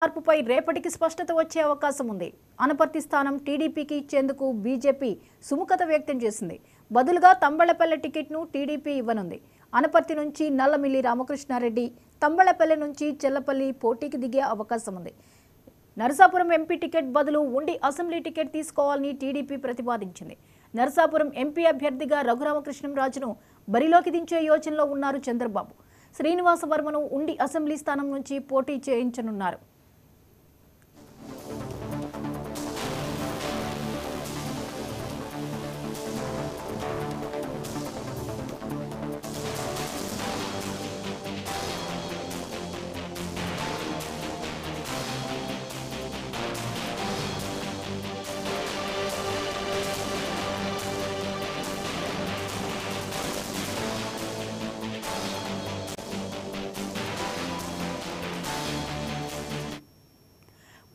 మార్పుపై రేపటికి స్పష్టత వచ్చే అవకాశం ఉంది. అనపర్తి స్థానం టీడీపీకి ఇచ్చేందుకు బీజేపీ సుముఖత వ్యక్తం చేసింది. బదులుగా తంబళ్లపల్లె టికెట్ను టీడీపీ ఇవ్వనుంది. అనపర్తి నుంచి నల్లమిల్లి రామకృష్ణారెడ్డి, తంబళ్లపల్లె నుంచి చెల్లపల్లి పోటీకి దిగే అవకాశం ఉంది. నరసాపురం ఎంపీ టికెట్ బదులు ఉండి అసెంబ్లీ టికెట్ తీసుకోవాలని టీడీపీ ప్రతిపాదించింది. నరసాపురం ఎంపీ అభ్యర్థిగా రఘురామకృష్ణంరాజును బరిలోకి దించే యోచనలో ఉన్నారు చంద్రబాబు. శ్రీనివాస వర్మను ఉండి అసెంబ్లీ స్థానం నుంచి పోటీ చేయించనున్నారు.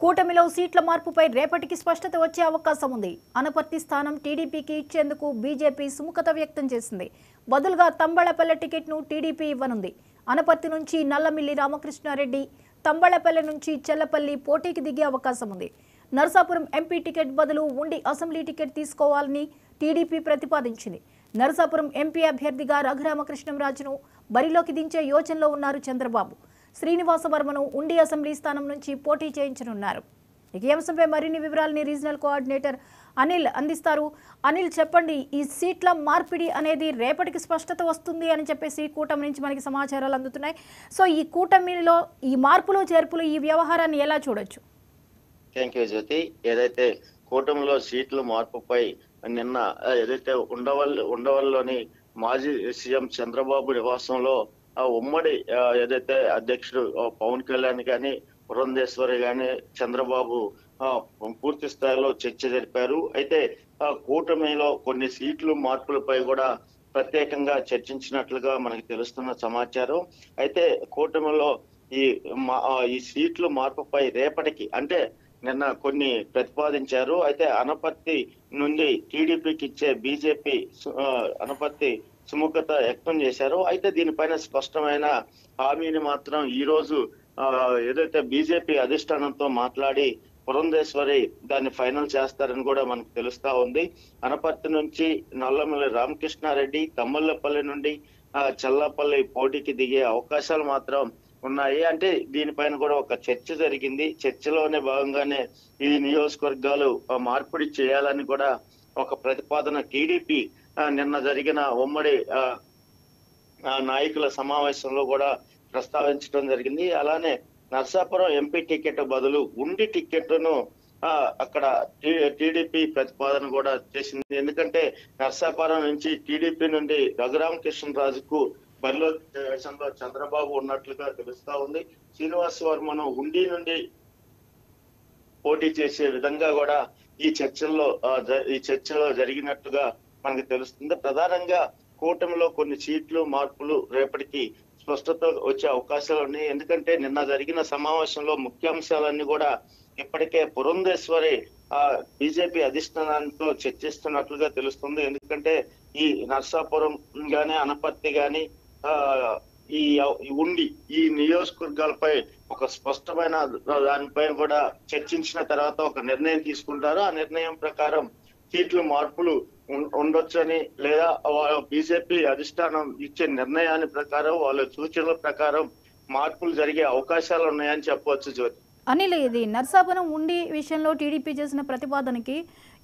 కూటమిలో సీట్ల మార్పుపై రేపటికి స్పష్టత వచ్చే అవకాశం ఉంది. అనపర్తి స్థానం టీడీపీకి ఇచ్చేందుకు బీజేపీ సుముఖత వ్యక్తం చేసింది. బదులుగా తంబళ్లపల్లె టికెట్ను టీడీపీ ఇవ్వనుంది. అనపర్తి నుంచి నల్లమిల్లి రామకృష్ణారెడ్డి, తంబళ్లపల్లె నుంచి చెల్లపల్లి పోటీకి దిగే అవకాశం ఉంది. నరసాపురం ఎంపీ టికెట్ బదులు ఉండి అసెంబ్లీ టికెట్ తీసుకోవాలని టీడీపీ ప్రతిపాదించింది. నరసాపురం ఎంపీ అభ్యర్థిగా రఘురామకృష్ణంరాజును బరిలోకి దించే యోచనలో ఉన్నారు చంద్రబాబు. శ్రీనివాస వర్మను ఉండి అసెంబ్లీ స్థానం నుంచి పోటీ చేయించనున్నారు. ఈ అంశంపై మరిన్ని వివరాలని రీజనల్ కోఆర్డినేటర్ అనిల్ అందిస్తారు. అనిల్, చెప్పండి, ఈ సీట్ల మార్పిడి అనేది రేపటికి స్పష్టత వస్తుంది అని చెప్పేసి కూటమి నుంచి మనకి సమాచారాలు అందుతున్నాయి. సో ఈ కూటమిలో ఈ మార్పులు చేర్పులు ఈ వ్యవహారాన్ని ఎలా చూడొచ్చు? థ్యాంక్ యూ జ్యోతి. ఏదైతే కూటమిలో సీట్ల మార్పుపై నిన్న ఏదైతే ఉండవల్లిలోని మాజీ సీఎం చంద్రబాబు నివాసంలో ఉమ్మడి ఏదైతే అధ్యక్షుడు పవన్ కళ్యాణ్ గాని, పురంధేశ్వరి గాని, చంద్రబాబు పూర్తి స్థాయిలో చర్చ జరిపారు. అయితే కూటమిలో కొన్ని సీట్లు మార్పులపై కూడా ప్రత్యేకంగా చర్చించినట్లుగా మనకి తెలుస్తున్న సమాచారం. అయితే కూటమిలో ఈ సీట్ల మార్పుపై రేపటికి అంటే నిన్న కొన్ని ప్రతిపాదించారు. అయితే అనపర్తి నుండి టీడీపీకి ఇచ్చే బీజేపీ అనపర్తి సుముఖత వ్యక్తం చేశారు. అయితే దీనిపైన స్పష్టమైన హామీని మాత్రం ఈ రోజు ఏదైతే బీజేపీ అధిష్టానంతో మాట్లాడి పురంధేశ్వరి దాన్ని ఫైనల్ చేస్తారని కూడా మనకు తెలుస్తా ఉంది. అనపర్తి నుంచి నల్లమిల్లి రామకృష్ణారెడ్డి, తమ్మల్లపల్లి నుండి చెల్లపల్లి పోటీకి దిగే అవకాశాలు మాత్రం ఉన్నాయి. అంటే దీనిపైన కూడా ఒక చర్చ జరిగింది. చర్చలోనే భాగంగానే ఈ నియోజకవర్గాలు మార్పిడి చేయాలని కూడా ఒక ప్రతిపాదన టీడీపీ నిన్న జరిగిన ఉమ్మడి నాయకుల సమావేశంలో కూడా ప్రస్తావించడం జరిగింది. అలానే నర్సాపురం ఎంపీ టికెట్ బదులు ఉండి టికెట్ను అక్కడ టీడీపీ ప్రతిపాదన కూడా చేసింది. ఎందుకంటే నర్సాపురం నుంచి టీడీపీ నుండి రఘురామకృష్ణరాజుకు బరిలో దేశంలో చంద్రబాబు ఉన్నట్లుగా తెలుస్తా ఉంది. శ్రీనివాస వర్మను ఉండి నుండి పోటీ చేసే విధంగా కూడా ఈ చర్చలో జరిగినట్టుగా మనకు తెలుస్తుంది. ప్రధానంగా కూటమిలో కొన్ని సీట్లు మార్పులు రేపటికి స్పష్టత వచ్చే అవకాశాలు ఉన్నాయి. ఎందుకంటే నిన్న జరిగిన సమావేశంలో ముఖ్యాంశాలన్నీ కూడా ఇప్పటికే పురంధేశ్వరి బీజేపీ అధిష్టానంతో చర్చిస్తున్నట్లుగా తెలుస్తుంది. ఎందుకంటే ఈ నర్సాపురం గాని, అనపర్తి గాని, ఈ నియోజకవర్గాలపై ఒక స్పష్టమైన దానిపై కూడా చర్చించిన తర్వాత ఒక నిర్ణయం తీసుకుంటారు. ఆ నిర్ణయం ప్రకారం సీట్ల మార్పులు ఉండొచ్చని, లేదా బీజేపీ అధిష్టానం ఇచ్చే నిర్ణయాన్ని ప్రకారం వాళ్ళ సూచనల ప్రకారం మార్పులు జరిగే అవకాశాలు ఉన్నాయని చెప్పవచ్చు జ్యోతి. అనిల్, ఇది నర్సాపురం ఉండి విషయంలో టీడీపీ చేసిన ప్రతిపాదనకి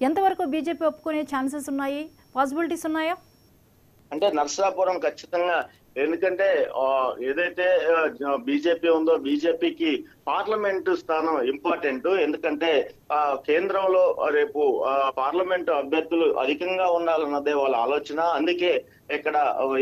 ఎంతవరకు బీజేపీ ఒప్పుకునే ఛాన్సెస్ ఉన్నాయి, పాసిబిలిటీస్ ఉన్నాయా? అంటే నర్సాపురం ఖచ్చితంగా, ఎందుకంటే ఏదైతే బీజేపీ ఉందో బీజేపీకి పార్లమెంటు స్థానం ఇంపార్టెంట్. ఎందుకంటే కేంద్రంలో రేపు పార్లమెంటు అభ్యర్థులు అధికంగా ఉండాలన్నదే వాళ్ళ ఆలోచన. అందుకే ఇక్కడ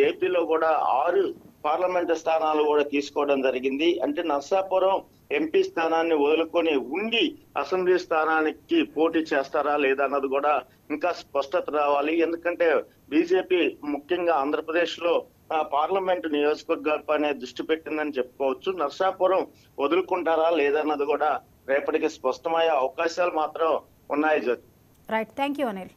ఏపీలో కూడా 6 పార్లమెంటు స్థానాలు కూడా తీసుకోవడం జరిగింది. అంటే నర్సాపురం ఎంపీ స్థానాన్ని వదులుకొని ఉండి అసెంబ్లీ స్థానానికి పోటీ చేస్తారా లేదా అన్నది కూడా ఇంకా స్పష్టత రావాలి. ఎందుకంటే బీజేపీ ముఖ్యంగా ఆంధ్రప్రదేశ్ లో పార్లమెంటు నియోజకవర్గాలపైనే దృష్టి పెట్టిందని చెప్పుకోవచ్చు. నర్సాపురం వదులుకుంటారా లేదన్నది కూడా రేపటికి స్పష్టమయ్యే అవకాశాలు మాత్రం ఉన్నాయి Jyothi. Right, thank you Anil.